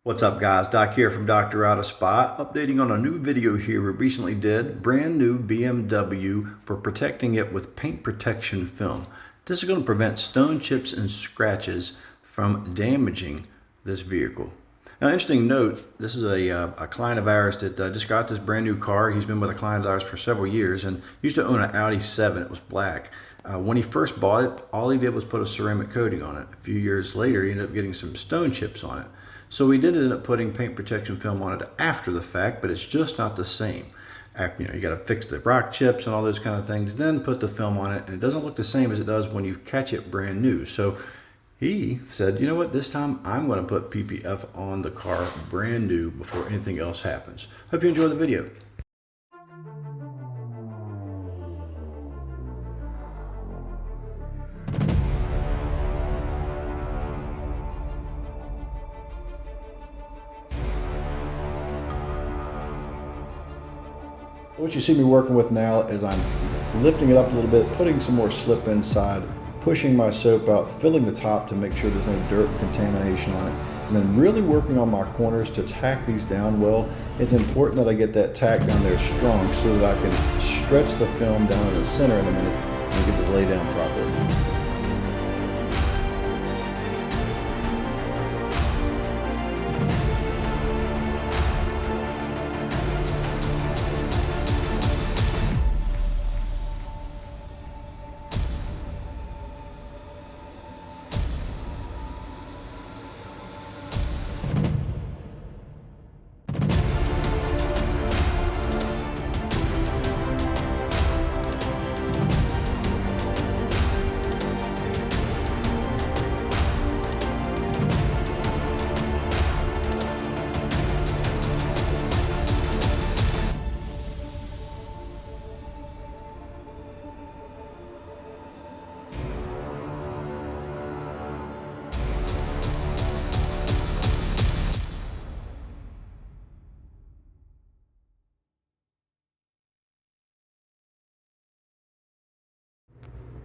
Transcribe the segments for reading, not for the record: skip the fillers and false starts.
What's up guys, Doc here from Dr. Out of Spot, updating on a new video here we recently did, brand new BMW for protecting it with paint protection film. This is going to prevent stone chips and scratches from damaging this vehicle. Now, interesting note, this is a client of ours that just got this brand new car. He's been with a client of ours for several years and used to own an Audi 7. It was black. When he first bought it, all he did was put a ceramic coating on it. A few years later, he ended up getting some stone chips on it. So we did end up putting paint protection film on it after the fact, but it's just not the same. You got to fix the rock chips and all those kind of things, then put the film on it, and it doesn't look the same as it does when you catch it brand new. So he said, you know what, this time I'm going to put PPF on the car brand new before anything else happens. Hope you enjoy the video. What you see me working with now is I'm lifting it up a little bit, putting some more slip inside, pushing my soap out, filling the top to make sure there's no dirt and contamination on it, and then really working on my corners to tack these down well. It's important that I get that tack down there strong so that I can stretch the film down in the center in a minute and get it to lay down properly.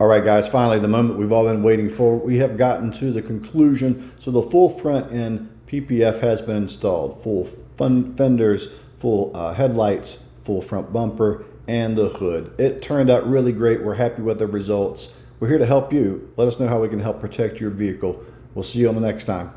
All right, guys, finally, the moment we've all been waiting for, we have gotten to the conclusion. So the full front end PPF has been installed. Full fenders, full headlights, full front bumper, and the hood. It turned out really great. We're happy with the results. We're here to help you. Let us know how we can help protect your vehicle. We'll see you on the next time.